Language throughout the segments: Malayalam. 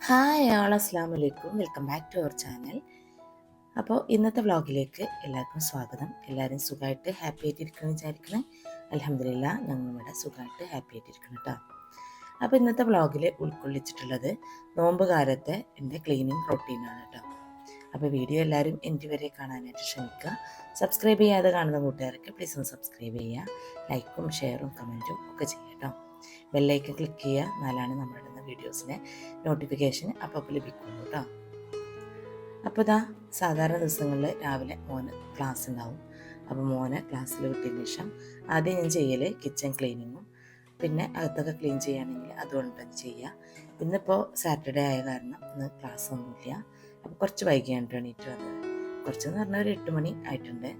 ഹായ് ആൾ അസ്സാം വലൈക്കും, welcome back to our channel. അപ്പോൾ ഇന്നത്തെ വ്ളോഗിലേക്ക് എല്ലാവർക്കും സ്വാഗതം. എല്ലാവരും സുഖമായിട്ട് ഹാപ്പി ആയിട്ടിരിക്കണം വിചാരിക്കണം. അൽഹംദുലില്ലാ ഞങ്ങൾ ഇവിടെ സുഖമായിട്ട് ഹാപ്പി ആയിട്ടിരിക്കണം കേട്ടോ. അപ്പോൾ ഇന്നത്തെ വ്ളോഗിൽ ഉൾക്കൊള്ളിച്ചിട്ടുള്ളത് നോമ്പ് കാലത്തെ എൻ്റെ ക്ലീനിങ് റൊട്ടീനാണ് കേട്ടോ. അപ്പോൾ വീഡിയോ എല്ലാവരും എൻ്റെ വരെ കാണാനായിട്ട് ശ്രമിക്കുക. സബ്സ്ക്രൈബ് ചെയ്യാതെ കാണുന്ന കൂട്ടുകാർക്ക് പ്ലീസ് ഒന്ന് സബ്സ്ക്രൈബ് ചെയ്യുക. ലൈക്കും ഷെയറും കമൻറ്റും ഒക്കെ ചെയ്യുക കേട്ടോ. ബെല്ലൈക്കൺ ക്ലിക്ക് ചെയ്യുക, എന്നാലാണ് നമ്മളിടുന്ന വീഡിയോസിന് നോട്ടിഫിക്കേഷൻ അപ്പോൾ ലഭിക്കുള്ളൂ കേട്ടോ. അപ്പോൾ ഇതാ സാധാരണ ദിവസങ്ങളിൽ രാവിലെ മോന് ക്ലാസ് ഉണ്ടാവും. അപ്പോൾ മോനെ ക്ലാസ്സിൽ വിട്ടതിന് ശേഷം ആദ്യം ഞാൻ ചെയ്യൽ കിച്ചൺ ക്ലീനിങ്ങും, പിന്നെ അകത്തൊക്കെ ക്ലീൻ ചെയ്യുകയാണെങ്കിൽ അതുകൊണ്ട് തന്നെ ചെയ്യുക. ഇന്നിപ്പോൾ സാറ്റർഡേ ആയ കാരണം ഇന്ന് ക്ലാസ് ഒന്നുമില്ല. അപ്പോൾ കുറച്ച് വൈകിയാണ് എണീറ്റ് വന്നത്. കുറച്ചെന്ന് പറഞ്ഞാൽ ഒരു 8 മണി ആയിട്ടുണ്ട്.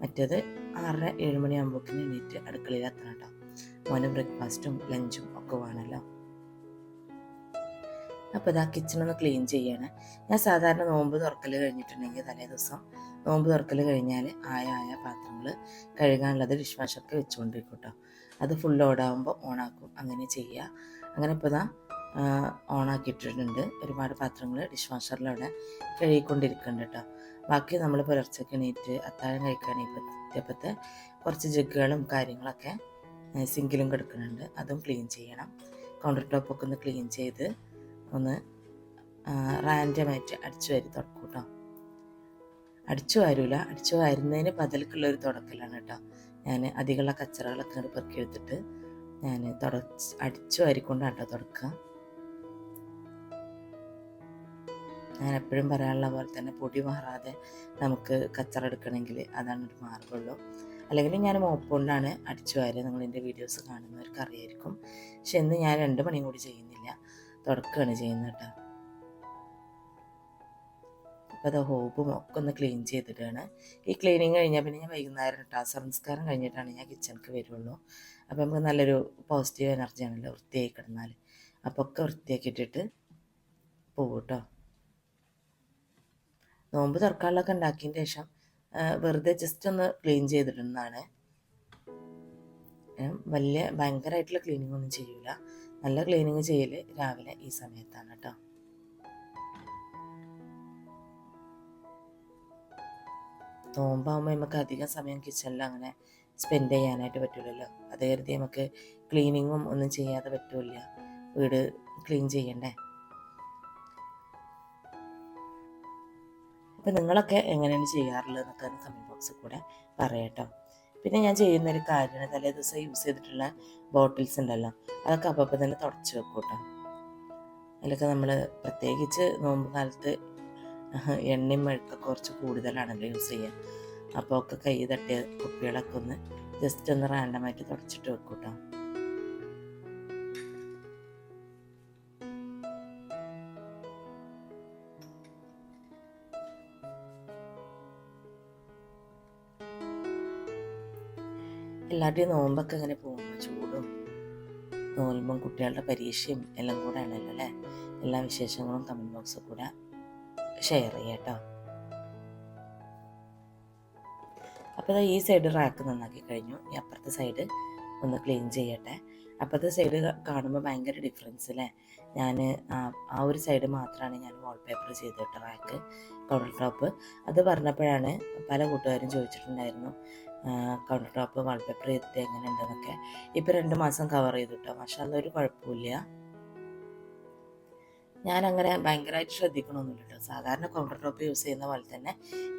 മറ്റേത് 6:30 7 മണിയാകുമ്പോഴേക്കും എണീറ്റ് അടുക്കളയിൽ എത്തണം കേട്ടോ. മോന് ബ്രേക്ക്ഫാസ്റ്റും ലഞ്ചും ഒക്കെ വേണമല്ലോ. അപ്പോൾ ഇതാ കിച്ചണൊന്ന് ക്ലീൻ ചെയ്യാണ്. ഞാൻ സാധാരണ നോമ്പ് തുറക്കൽ കഴിഞ്ഞിട്ടുണ്ടെങ്കിൽ തലേ ദിവസം നോമ്പ് തുറക്കൽ കഴിഞ്ഞാൽ ആയ പാത്രങ്ങൾ കഴുകാനുള്ളത് ഡിഷ് വാഷൊക്കെ വെച്ചുകൊണ്ടിരിക്കും കേട്ടോ. അത് ഫുൾ ലോഡാകുമ്പോൾ ഓണാക്കും, അങ്ങനെ ചെയ്യുക. അങ്ങനെ ഇപ്പോൾ ഇതാ ഓണാക്കിയിട്ടിട്ടുണ്ട്. ഒരുപാട് പാത്രങ്ങൾ ഡിഷ് വാഷറിലവിടെ കഴുകിക്കൊണ്ടിരിക്കുന്നുണ്ട് കേട്ടോ. ബാക്കി നമ്മൾ പുലർച്ചയ്ക്ക് എണീറ്റ് അത്താഴം കഴിക്കാനെപ്പത്തെ കുറച്ച് ജഗ്ഗുകളും കാര്യങ്ങളൊക്കെ സിങ്കിലും കിടക്കുന്നുണ്ട്, അതും ക്ലീൻ ചെയ്യണം. കൗണ്ടർ ടോപ്പൊക്കെ ഒന്ന് ക്ലീൻ ചെയ്ത് ഒന്ന് റാൻഡമായിട്ട് അടിച്ചു വാരി തുടക്കും കേട്ടോ. അടിച്ചു വാരൂല, അടിച്ചു വാരുന്നതിന് ബദൽക്കുള്ളൊരു തുടക്കലാണ് കേട്ടോ. ഞാൻ അധികമുള്ള കച്ചറകളൊക്കെ അങ്ങോട്ട് പെറുക്കിയെടുത്തിട്ട് ഞാൻ അടിച്ചു വാരിക്കൊണ്ടാണ് കേട്ടോ തുടക്കുക. ഞാൻ എപ്പോഴും പറയാനുള്ള പോലെ തന്നെ പൊടി മാറാതെ നമുക്ക് കച്ചറ എടുക്കണമെങ്കിൽ അതാണ് ഒരു മാർഗമുള്ളൂ. അല്ലെങ്കിൽ ഞാൻ മോപ്പ് കൊണ്ടാണ് അടിച്ചു വാരുക. നിങ്ങൾ എൻ്റെ വീഡിയോസ് കാണുന്നവർക്ക് അറിയായിരിക്കും. പക്ഷെ ഇന്ന് ഞാൻ 2 മണിയും കൂടി ചെയ്യുന്നില്ല, തുടക്കുകയാണ് ചെയ്യുന്നത് കേട്ടോ. അപ്പോൾ അത് ഹോബും ഒക്കെ ഒന്ന് ക്ലീൻ ചെയ്തിട്ടാണ്. ഈ ക്ലീനിങ് കഴിഞ്ഞാൽ പിന്നെ ഞാൻ വൈകുന്നേരം കേട്ടോ സംസ്കാരം കഴിഞ്ഞിട്ടാണ് ഞാൻ കിച്ചണിക്ക് വരുള്ളൂ. അപ്പോൾ നമുക്ക് നല്ലൊരു പോസിറ്റീവ് എനർജിയാണല്ലോ വൃത്തിയായി കിടന്നാൽ. അപ്പോൾ ഒക്കെ വൃത്തിയാക്കിയിട്ടിട്ട് പോകും കേട്ടോ. നോമ്പ് തുറക്കാനുള്ളതൊക്കെ ഉണ്ടാക്കിയതിന് ശേഷം വെറുതെ ജസ്റ്റ് ഒന്ന് ക്ലീൻ ചെയ്തിടുന്നതാണ്. ഭയങ്കരമായിട്ടുള്ള ക്ലീനിങ് ഒന്നും ചെയ്യൂല. നല്ല ക്ലീനിങ് ചെയ്യൽ രാവിലെ ഈ സമയത്താണ് കേട്ടോ. നോമ്പാകുമ്പോൾ നമുക്ക് അധികം സമയം കിച്ചണിൽ അങ്ങനെ സ്പെൻഡ് ചെയ്യാനായിട്ട് പറ്റില്ലല്ലോ. അത് കരുതി നമുക്ക് ക്ലീനിങ്ങും ഒന്നും ചെയ്യാതെ പറ്റില്ല. വീട് ക്ലീൻ ചെയ്യണ്ടേ. അപ്പോൾ നിങ്ങളൊക്കെ എങ്ങനെയാണ് ചെയ്യാറുള്ളത് എന്നൊക്കെ കമൻറ്റ് ബോക്സിൽ കൂടെ പറയാട്ടോ. പിന്നെ ഞാൻ ചെയ്യുന്നൊരു കാര്യമാണ്, തലേ ദിവസം യൂസ് ചെയ്തിട്ടുള്ള ബോട്ടിൽസ് ഉണ്ടല്ലോ, അതൊക്കെ അപ്പം തന്നെ തുടച്ച് വെക്കും കേട്ടോ. അതിലൊക്കെ നമ്മൾ പ്രത്യേകിച്ച് നോമ്പ് കാലത്ത് എണ്ണയും മെഴുക്കൊക്കെ കുറച്ച് കൂടുതലാണല്ലോ യൂസ് ചെയ്യുക. അപ്പോൾ ഒക്കെ കൈ തട്ടിയ കുപ്പികളൊക്കെ ഒന്ന് ജസ്റ്റ് ഒന്ന് റാൻഡമായിട്ട് തുടച്ചിട്ട് വെക്കും കേട്ടോ. എല്ലാവരുടെയും നോമ്പൊക്കെ ഇങ്ങനെ പോകുമ്പോൾ ചൂടും നോൽമ്പും കുട്ടികളുടെ പരീക്ഷയും എല്ലാം കൂടെ ആണല്ലോ അല്ലേ. എല്ലാ വിശേഷങ്ങളും കമൻറ്റ് ബോക്സിൽ കൂടെ ഷെയർ ചെയ്യാം കേട്ടോ. അപ്പോൾ ഈ സൈഡ് റാക്ക് നന്നാക്കി കഴിഞ്ഞു. ഈ അപ്പുറത്തെ സൈഡ് ഒന്ന് ക്ലീൻ ചെയ്യട്ടെ. അപ്പുറത്തെ സൈഡ് കാണുമ്പോൾ ഭയങ്കര ഡിഫറൻസ് അല്ലേ. ഞാൻ ആ ഒരു സൈഡ് മാത്രമാണ് ഞാൻ വാൾപേപ്പർ ചെയ്തിട്ട് റാക്ക് കൗണ്ടർ ടോപ്പ്. അത് പറഞ്ഞപ്പോഴാണ് പല കൂട്ടുകാരും ചോദിച്ചിട്ടുണ്ടായിരുന്നു കൗണ്ടർ ടോപ്പ് വാൾപേപ്പർ ചെയ്തിട്ട് എങ്ങനെ ഉണ്ടെന്നൊക്കെ. ഇപ്പോൾ 2 മാസം കവർ ചെയ്തു കേട്ടോ. പക്ഷെ അതൊരു കുഴപ്പമില്ല. ഞാനങ്ങനെ ഭയങ്കരമായിട്ട് ശ്രദ്ധിക്കണമൊന്നുമില്ല കേട്ടോ. സാധാരണ കൗണ്ടർ ടോപ്പ് യൂസ് ചെയ്യുന്ന പോലെ തന്നെ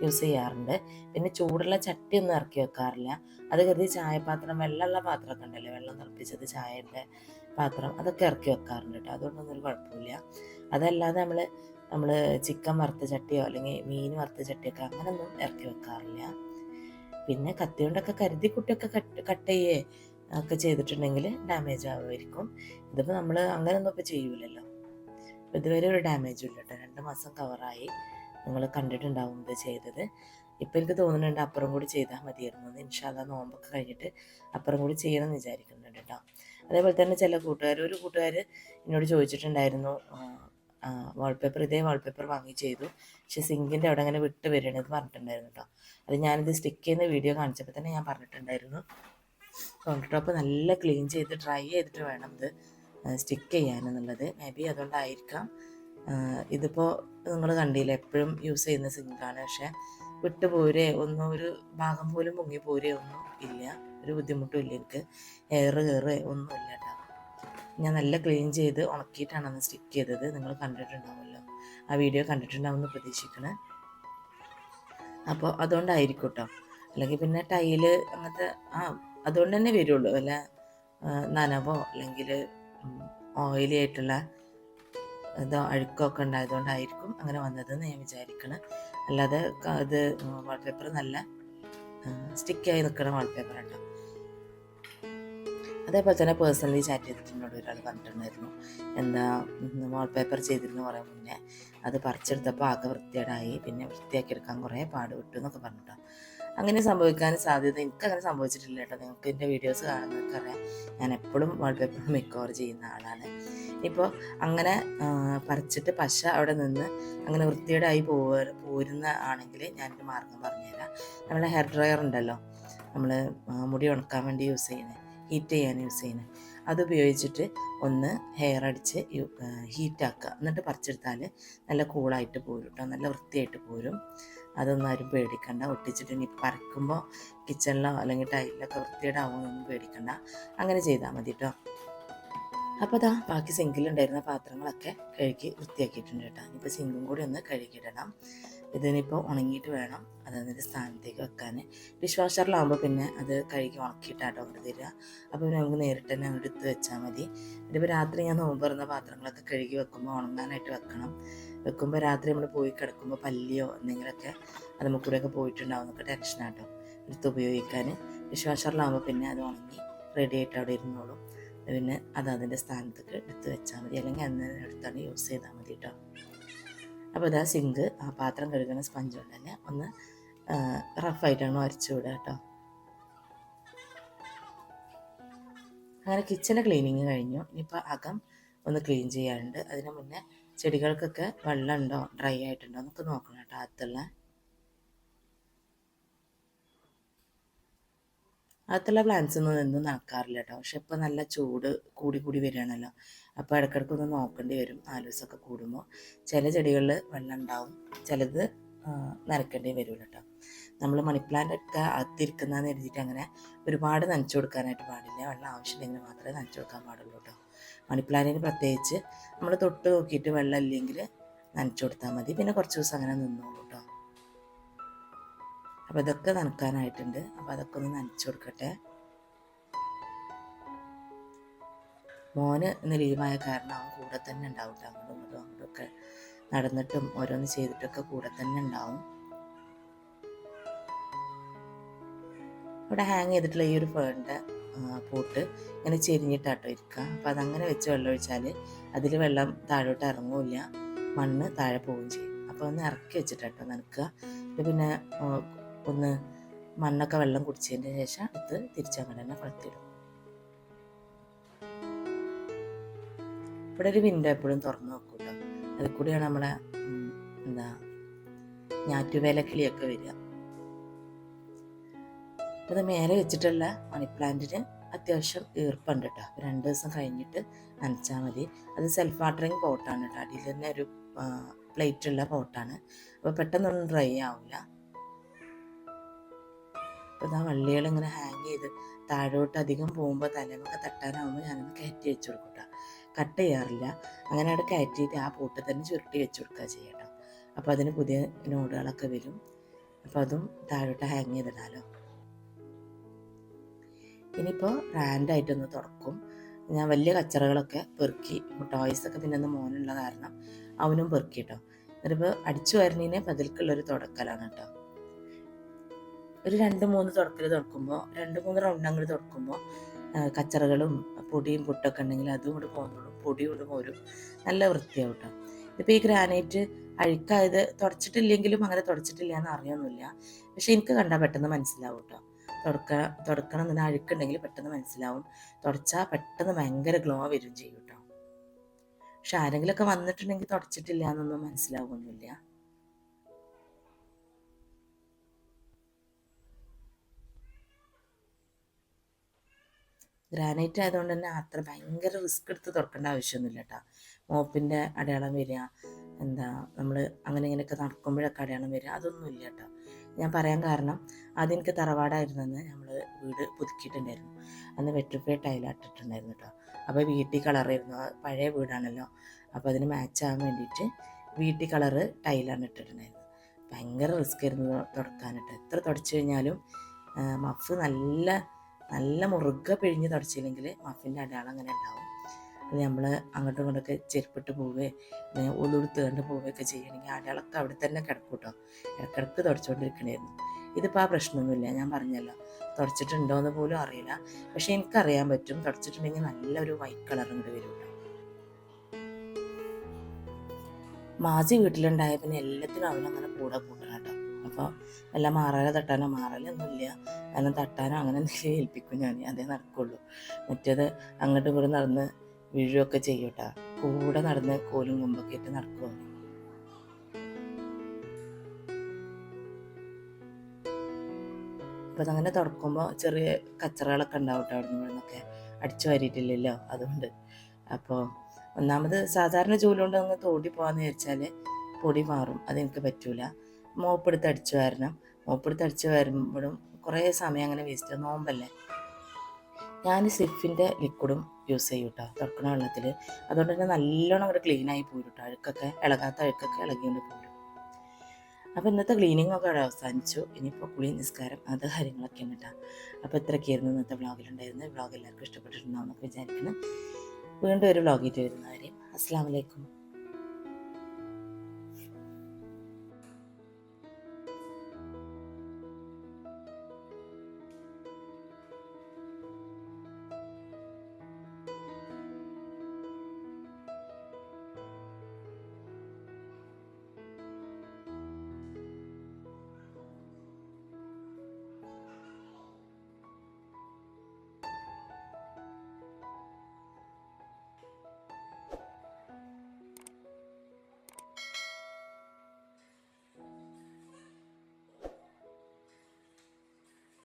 യൂസ് ചെയ്യാറുണ്ട്. പിന്നെ ചൂടുള്ള ചട്ടിയൊന്നും ഇറക്കി വെക്കാറില്ല. അത് കരുതി ചായപാത്രം, വെള്ളമുള്ള പാത്രമൊക്കെ ഉണ്ടല്ലോ, വെള്ളം തിളപ്പിച്ചത് ചായയുടെ പാത്രം, അതൊക്കെ ഇറക്കി വെക്കാറുണ്ട് കേട്ടോ. അതുകൊണ്ടൊന്നും ഒരു കുഴപ്പമില്ല. അതല്ലാതെ നമ്മൾ ചിക്കൻ വറുത്ത ചട്ടിയോ അല്ലെങ്കിൽ മീൻ വറുത്ത ചട്ടിയൊക്കെ അങ്ങനെയൊന്നും ഇറക്കി വെക്കാറില്ല. പിന്നെ കത്തി കൊണ്ടൊക്കെ കരുതി കുട്ടിയൊക്കെ കട്ട് ചെയ്യേ ഒക്കെ ചെയ്തിട്ടുണ്ടെങ്കിൽ ഡാമേജ് ആവുമായിരിക്കും. ഇതിപ്പോൾ നമ്മൾ അങ്ങനെയൊന്നും ഇപ്പോൾ ചെയ്യൂലല്ലോ. ഇതുവരെ ഒരു ഡാമേജും ഇല്ല കേട്ടോ. 2 മാസം കവറായി. നിങ്ങൾ കണ്ടിട്ടുണ്ടാവും ഇത് ചെയ്തത്. ഇപ്പോൾ എനിക്ക് തോന്നുന്നുണ്ട് അപ്പുറം കൂടി ചെയ്താൽ മതിയായിരുന്നു. ഇൻഷാ അല്ലാഹ് നോമ്പൊക്കെ കഴിഞ്ഞിട്ട് അപ്പുറം കൂടി ചെയ്യണമെന്ന് വിചാരിക്കുന്നുണ്ട് കേട്ടോ. അതേപോലെ തന്നെ ഒരു കൂട്ടുകാർ എന്നോട് ചോദിച്ചിട്ടുണ്ടായിരുന്നു, ഇതേ വാൾപേപ്പർ വാങ്ങി ചെയ്തു, പക്ഷെ സിങ്കിൻ്റെ അവിടെ അങ്ങനെ വിട്ട് വരികയാണെന്ന് പറഞ്ഞിട്ടുണ്ടായിരുന്നു കേട്ടോ. അത് ഞാനിത് സ്റ്റിക്ക് ചെയ്യുന്ന വീഡിയോ കാണിച്ചപ്പോൾ തന്നെ ഞാൻ പറഞ്ഞിട്ടുണ്ടായിരുന്നു, കൗണ്ടർ ടോപ്പ് നല്ല ക്ലീൻ ചെയ്ത് ഡ്രൈ ചെയ്തിട്ട് വേണം ഇത് സ്റ്റിക്ക് ചെയ്യാനെന്നുള്ളത്. മേ ബി അതുകൊണ്ടായിരിക്കാം ഇതിപ്പോൾ നിങ്ങൾ കണ്ടില്ല, എപ്പോഴും യൂസ് ചെയ്യുന്ന സിങ്കാണ്. പക്ഷേ വിട്ട് പോരേ ഒന്നും, ഒരു ഭാഗം പോലും മുങ്ങി പോരേ ഒന്നും ഇല്ല, ഒരു ബുദ്ധിമുട്ടും ഇല്ല എനിക്ക്, എയർ കയറുക ഒന്നുമില്ല കേട്ടോ. ഞാൻ നല്ല ക്ലീൻ ചെയ്ത് ഉണക്കിയിട്ടാണ് അന്ന് സ്റ്റിക്ക് ചെയ്തത്. നിങ്ങൾ കണ്ടിട്ടുണ്ടാവുമല്ലോ, ആ വീഡിയോ കണ്ടിട്ടുണ്ടാവുമെന്ന് പ്രതീക്ഷിക്കണേ. അപ്പോൾ അതുകൊണ്ടായിരിക്കും കേട്ടോ. അല്ലെങ്കിൽ പിന്നെ ടൈല് അങ്ങനത്തെ അതുകൊണ്ട് തന്നെ വരുള്ളൂ, വല്ല നനവോ അല്ലെങ്കിൽ ഓയിലി ആയിട്ടുള്ള ഇതോ അഴുക്കൊക്കെ ഉണ്ടായതുകൊണ്ടായിരിക്കും അങ്ങനെ വന്നതെന്ന് ഞാൻ വിചാരിക്കണം. അല്ലാതെ ഇത് വാൾപേപ്പർ നല്ല സ്റ്റിക്കായി നിൽക്കുന്ന വാൾപേപ്പർ കേട്ടോ. അതേപോലെ തന്നെ പേഴ്സണലി ചാറ്റ് ചെയ്തിട്ടുണ്ടോ ഒരാൾ പറഞ്ഞിട്ടുണ്ടായിരുന്നു, എന്താ വാൾപേപ്പർ ചെയ്തിരുന്നു കുറേ മുന്നേ, അത് പറിച്ചെടുത്തപ്പോൾ ആകെ വൃത്തികേടായി, പിന്നെ വൃത്തിയാക്കിയെടുക്കാൻ കുറേ പാട് വിട്ടു എന്നൊക്കെ പറഞ്ഞിട്ടോ. അങ്ങനെ സംഭവിക്കാൻ സാധ്യത, എനിക്കങ്ങനെ സംഭവിച്ചിട്ടില്ല കേട്ടോ. നിങ്ങൾക്ക് എൻ്റെ വീഡിയോസ് കാണുന്നവർക്കറിയാം, ഞാൻ എപ്പോഴും വാൾപേപ്പർ മേക്ക് ഓവർ ചെയ്യുന്ന ആളാണ്. ഇപ്പോൾ അങ്ങനെ പറിച്ചിട്ട് പശ അവിടെ നിന്ന് അങ്ങനെ വൃത്തികേടായി പോരുന്ന ആണെങ്കിൽ ഞാനൊരു മാർഗം പറഞ്ഞുതരാം. നമ്മുടെ ഹെയർ ഡ്രയർ ഉണ്ടല്ലോ, നമ്മൾ മുടി ഉണക്കാൻ വേണ്ടി യൂസ് ചെയ്യുന്നത്, ഹീറ്റ് ചെയ്യാൻ യൂസ് ചെയ്യുന്നത്, അതുപയോഗിച്ചിട്ട് ഒന്ന് ഹെയർ അടിച്ച് ഹീറ്റാക്കുക, എന്നിട്ട് പറിച്ചെടുത്താൽ നല്ല കൂളായിട്ട് പോരും കേട്ടോ, നല്ല വൃത്തിയായിട്ട് പോരും. അതൊന്നും ആരും പേടിക്കണ്ട. ഒട്ടിച്ചിട്ട് ഇനി പറിക്കുമ്പോൾ കിച്ചണിലോ അല്ലെങ്കിൽ ടൈലിലൊക്കെ വൃത്തിയേടാവുമെന്നൊന്നും പേടിക്കണ്ട, അങ്ങനെ ചെയ്താൽ മതി കേട്ടോ. അപ്പോൾ അതാ ബാക്കി സിങ്കിലുണ്ടായിരുന്ന പാത്രങ്ങളൊക്കെ കഴുകി വൃത്തിയാക്കിയിട്ടുണ്ട് കേട്ടോ. ഇനിയിപ്പോൾ സിങ്കും കൂടി ഒന്ന് കഴുകിയിടണം. ഇതിനിപ്പോൾ ഉണങ്ങിയിട്ട് വേണം അതതിൻ്റെ സ്ഥാനത്തേക്ക് വെക്കാൻ. ഡിഷ് വാഷറിലാകുമ്പോൾ പിന്നെ അത് കഴുകി ഉണക്കിയിട്ടാട്ടോ അങ്ങോട്ട് തരിക. അപ്പോൾ നമുക്ക് നേരിട്ട് തന്നെ അങ്ങോട്ട് എടുത്ത് വെച്ചാൽ മതി. ഇതിപ്പോൾ രാത്രി ഞാൻ നോമ്പ് തുറന്ന പാത്രങ്ങളൊക്കെ കഴുകി വെക്കുമ്പോൾ ഉണങ്ങാനായിട്ട് വെക്കണം. വെക്കുമ്പോൾ രാത്രി നമ്മൾ പോയി കിടക്കുമ്പോൾ പല്ലിയോ എന്തെങ്കിലുമൊക്കെ അത് നമുക്കൂടെയൊക്കെ പോയിട്ടുണ്ടാവും എന്നൊക്കെ ടെൻഷനാട്ടോ എടുത്ത് ഉപയോഗിക്കാൻ. ഡിഷ് വാഷറിലാകുമ്പോൾ പിന്നെ അത് ഉണങ്ങി റെഡി ആയിട്ട് അവിടെ ഇരുന്നോളും. പിന്നെ അത് അതിൻ്റെ സ്ഥാനത്തേക്ക് എടുത്ത് വെച്ചാൽ മതി, അല്ലെങ്കിൽ അന്ന് എടുത്താണ് യൂസ് ചെയ്താൽ മതി കേട്ടോ. അപ്പോൾ ഇതാ സിങ്ക് ആ പാത്രം കഴുകുന്ന സ്പഞ്ച് കൊണ്ട് തന്നെ ഒന്ന് റഫായിട്ടാണ് ഉരച്ചു വിടുക കേട്ടോ. അങ്ങനെ കിച്ചണിലെ ക്ലീനിങ് കഴിഞ്ഞു. ഇനിയിപ്പോൾ അകം ഒന്ന് ക്ലീൻ ചെയ്യാറുണ്ട്. അതിന് മുന്നേ ചെടികൾക്കൊക്കെ വെള്ളം ഉണ്ടോ, ഡ്രൈ ആയിട്ടുണ്ടോ എന്നൊക്കെ നോക്കണം കേട്ടോ. അകത്തുള്ള പ്ലാന്റ്സ് ഒന്നും എന്നും നനക്കാറില്ല കേട്ടോ. പക്ഷെ ഇപ്പോൾ നല്ല ചൂട് കൂടി വരികയാണല്ലോ, അപ്പോൾ ഇടയ്ക്കിടയ്ക്കൊന്ന് നോക്കേണ്ടി വരും 4 ദിവസമൊക്കെ കൂടുമ്പോൾ. ചില ചെടികളിൽ വെള്ളം ഉണ്ടാവും, ചിലത് നനയ്ക്കേണ്ടി വരില്ല കേട്ടോ. നമ്മൾ മണി പ്ലാന്റ് ഒക്കെ അകത്തിരിക്കുന്നതെന്ന് എഴുതിയിട്ട് അങ്ങനെ ഒരുപാട് നനച്ചു കൊടുക്കാനായിട്ട് പാടില്ല. വെള്ളം ആവശ്യമുണ്ടെങ്കിൽ മാത്രമേ നനച്ചു കൊടുക്കാൻ പാടുള്ളൂ കേട്ടോ. മണി പ്ലാന്റിന് പ്രത്യേകിച്ച് നമ്മൾ തൊട്ട് നോക്കിയിട്ട് വെള്ളം ഇല്ലെങ്കിൽ നനച്ചു കൊടുത്താൽ മതി. പിന്നെ കുറച്ച് ദിവസം അങ്ങനെ നിന്നോളൂ കേട്ടോ. അപ്പോൾ ഇതൊക്കെ നനക്കാനായിട്ടുണ്ട്. അപ്പോൾ അതൊക്കെ ഒന്ന് നനച്ചു കൊടുക്കട്ടെ. മോന് ഇന്ന് ലീവായ കാരണം അവൻ കൂടെ തന്നെ ഉണ്ടാവും കേട്ടോ. അങ്ങോട്ടൊക്കെ നടന്നിട്ടും ഓരോന്ന് ചെയ്തിട്ടൊക്കെ കൂടെ തന്നെ ഉണ്ടാവും. ഇവിടെ ഹാങ് ചെയ്തിട്ടുള്ള ഈ ഒരു ഫേണിൻ്റെ പൂട്ട് ഇങ്ങനെ ചെരിഞ്ഞിട്ടാട്ടോ ഇരിക്കുക. അപ്പോൾ അതങ്ങനെ വെച്ച് വെള്ളം ഒഴിച്ചാൽ അതിൽ വെള്ളം താഴോട്ട് ഇറങ്ങില്ല, മണ്ണ് താഴെ പോവുകയും ചെയ്യും. അപ്പോൾ ഒന്ന് ഇറക്കി വെച്ചിട്ടാട്ടോ നനക്കുക. പിന്നെ ഒന്ന് മണ്ണൊക്കെ വെള്ളം കുടിച്ചതിന് ശേഷം എടുത്ത് തിരിച്ചങ്ങനെ തന്നെ കൊളുത്തിടും. ഇവിടെ ഒരു വിൻഡോ എപ്പോഴും തുറന്നു വെക്കൂട്ടോ. അതിൽ കൂടിയാണ് നമ്മളെ ഞാറ്റുവേലക്കിളിയൊക്കെ വരിക. അത് മേലെ വെച്ചിട്ടുള്ള മണി പ്ലാന്റിന് അത്യാവശ്യം ഈർപ്പുണ്ട് കേട്ടോ. 2 ദിവസം കഴിഞ്ഞിട്ട് നനച്ചാൽ മതി. അത് സെൽഫ് വാട്ടറിങ് പോട്ടാണ് കേട്ടോ. അടിയിൽ തന്നെ ഒരു പ്ലേറ്റുള്ള പോട്ടാണ്. അപ്പോൾ പെട്ടെന്നൊന്നും ഡ്രൈ ആവില്ല. അപ്പോൾ ഇതാ വള്ളികൾ ഇങ്ങനെ ഹാങ് ചെയ്ത് താഴോട്ട് അധികം പോകുമ്പോൾ തലമൊക്കെ തട്ടാനാവുമ്പോൾ ഞാനൊന്ന് കയറ്റി വെച്ച് കൊടുക്കും കേട്ടോ. കട്ട് ചെയ്യാറില്ല, അങ്ങനെ അവിടെ കയറ്റിയിട്ട് ആ പൂട്ട് തന്നെ ചുരുട്ടി വെച്ച് കൊടുക്കുക ചെയ്യട്ടോ. അപ്പോൾ അതിന് പുതിയ നോഡുകളൊക്കെ വരും. അപ്പോൾ അതും താഴോട്ട് ഹാങ് ചെയ്തിടാലോ. ഇനിയിപ്പോൾ റാൻഡായിട്ടൊന്ന് തുടക്കും. ഞാൻ വലിയ കച്ചറകളൊക്കെ പെറുക്കി, ടോയ്സൊക്കെ തിന്നുന്ന മോനുള്ള കാരണം അവനും പെറുക്കി കേട്ടോ. എന്നിട്ടിപ്പോൾ അടിച്ചു വരുന്നതിനെ പതിൽക്കുള്ളൊരു തുടക്കലാണ് കേട്ടോ. ഒരു 2-3 തുടക്കുമ്പോൾ 2-3 റൗണ്ട് അങ്ങോട്ട് തുടക്കുമ്പോൾ കച്ചറകളും പൊടിയും പുട്ടൊക്കെ ഉണ്ടെങ്കിൽ അതും കൂടെ പോകുമ്പോഴും പൊടി കൊണ്ട് പോരും, നല്ല വൃത്തിയാവും കേട്ടോ. ഇതിപ്പോൾ ഈ ഗ്രാനൈറ്റ് അഴുക്കായത് തുടച്ചിട്ടില്ലെങ്കിലും അങ്ങനെ തുടച്ചിട്ടില്ല എന്ന് അറിയൊന്നുമില്ല. പക്ഷെ എനിക്ക് കണ്ടാൽ പെട്ടെന്ന് മനസ്സിലാവും കേട്ടോ. തുടക്കണം എന്നതിന് അഴുക്കുണ്ടെങ്കിൽ പെട്ടെന്ന് മനസ്സിലാവും. തുടച്ചാൽ പെട്ടെന്ന് ഭയങ്കര ഗ്ലോ വരും ചെയ്യും കേട്ടോ. പക്ഷെ ആരെങ്കിലുമൊക്കെ വന്നിട്ടുണ്ടെങ്കിൽ തുടച്ചിട്ടില്ല എന്നൊന്നും മനസ്സിലാവുമൊന്നുമില്ല. ഗ്രാനൈറ്റ് ആയതുകൊണ്ട് തന്നെ അത്ര ഭയങ്കര റിസ്ക് എടുത്ത് തുറക്കേണ്ട ആവശ്യമൊന്നുമില്ല കേട്ടോ. മോപ്പിൻ്റെ അടയാളം വരിക, എന്താ നമ്മൾ അങ്ങനെ ഇങ്ങനെയൊക്കെ നടക്കുമ്പോഴൊക്കെ അടയാളം വരിക, അതൊന്നുമില്ല കേട്ടോ. ഞാൻ പറയാൻ കാരണം ആദ്യം എനിക്ക് തറവാടായിരുന്നെന്ന് നമ്മൾ വീട് പുതുക്കിയിട്ടുണ്ടായിരുന്നു. അന്ന് വെട്രിഫൈ ടൈലാട്ടിട്ടുണ്ടായിരുന്നു കേട്ടോ. അപ്പോൾ വീട്ടിൽ കളറായിരുന്നു, പഴയ വീടാണല്ലോ, അപ്പോൾ അതിന് മാച്ച് ആകാൻ വേണ്ടിയിട്ട് വീട്ടിൽ കളറ് ടൈലാണ് ഇട്ടിട്ടുണ്ടായിരുന്നത്. ഭയങ്കര റിസ്ക് ആയിരുന്നു തുടക്കാനിട്ട്. എത്ര തുടച്ചു കഴിഞ്ഞാലും മഫ് നല്ല നല്ല മുറുകെ പിഴിഞ്ഞ് തുടച്ചില്ലെങ്കിൽ മഫിൻ്റെ അടയാളം അങ്ങനെ ഉണ്ടാവും. അത് നമ്മൾ അങ്ങോട്ടും ഇങ്ങോട്ടൊക്കെ ചെരുപ്പിട്ട് പോവുകയോ ഉളുടുത്ത് കണ്ട് പോവുകയൊക്കെ ചെയ്യണമെങ്കിൽ അടയാളമൊക്കെ അവിടെ തന്നെ കിടക്കും കേട്ടോ. ഇടയ്ക്കിടയ്ക്ക് തുടച്ചുകൊണ്ടിരിക്കണമായിരുന്നു. ഇതിപ്പോൾ ആ പ്രശ്നമൊന്നുമില്ല. ഞാൻ പറഞ്ഞല്ലോ, തുടച്ചിട്ടുണ്ടോ എന്ന് പോലും അറിയില്ല. പക്ഷേ എനിക്കറിയാൻ പറ്റും, തുടച്ചിട്ടുണ്ടെങ്കിൽ നല്ലൊരു വൈറ്റ് കളർ ഇങ്ങോട്ട് വരും കേട്ടോ. മാസി വീട്ടിലുണ്ടായ പിന്നെ എല്ലാത്തിനും അവനങ്ങനെ കൂടെ കൂട്ടണം കേട്ടോ. അപ്പോൾ എല്ലാം മാറാതെ തട്ടാനോ മാറലൊന്നുമില്ല, കാരണം തട്ടാനോ അങ്ങനെ എന്തെങ്കിലും ഏൽപ്പിക്കും ഞാൻ, അതേ നടക്കുള്ളൂ. മറ്റേത് അങ്ങോട്ടും ഇങ്ങോട്ടും നടന്ന് വീഴുകയൊക്കെ ചെയ്യും കേട്ടോ. കൂടെ നടന്ന് കോലും കൊമ്പൊക്കെ ഇട്ട് നടക്കുമോ. അപ്പോൾ അതങ്ങനെ തുറക്കുമ്പോൾ ചെറിയ കച്ചറകളൊക്കെ ഉണ്ടാവും കേട്ടോ. അവിടെ നിന്നൊക്കെ അടിച്ചു വാരിയിട്ടില്ലല്ലോ, അതുകൊണ്ട്. അപ്പോൾ ഒന്നാമത് സാധാരണ ജോലി കൊണ്ട് അങ്ങ് തോണ്ടി പോകാമെന്ന് വിചാരിച്ചാൽ പൊടി മാറും, അതെനിക്ക് പറ്റൂല. മോപ്പെടുത്ത് അടിച്ചു വാരണം. മോപ്പെടുത്ത് അടിച്ചു വരുമ്പോഴും കുറേ സമയം അങ്ങനെ വേസ്റ്റ്, നോമ്പല്ലേ. ഞാൻ സിഫിൻ്റെ ലിക്വിഡും യൂസ് ചെയ്യും കേട്ടോ തുറക്കണ വെള്ളത്തിൽ. അതുകൊണ്ട് തന്നെ നല്ലോണം അവിടെ ക്ലീനായി പോരും കേട്ടോ. അഴുക്കൊക്കെ ഇളകാത്ത അഴുക്കൊക്കെ ഇളകിക്കൊണ്ട് പോരും. അപ്പോൾ ഇന്നത്തെ ക്ലീനിങ്ങൊക്കെ അവിടെ അവസാനിച്ചു. ഇനിയിപ്പോൾ കുളി, നിസ്കാരം, അത് കാര്യങ്ങളൊക്കെയാണ് കേട്ടോ. അപ്പോൾ ഇത്രയൊക്കെയായിരുന്നു ഇന്നത്തെ വ്ളോഗിലുണ്ടായിരുന്നത്. വ്ളോഗ് എല്ലാവർക്കും ഇഷ്ടപ്പെട്ടിട്ടുണ്ടാവുമെന്നൊക്കെ വിചാരിക്കുന്നു. വീണ്ടും ഒരു വ്ളോഗിട്ട് വരുന്നവരെയും അസ്സലാമു അലൈക്കും.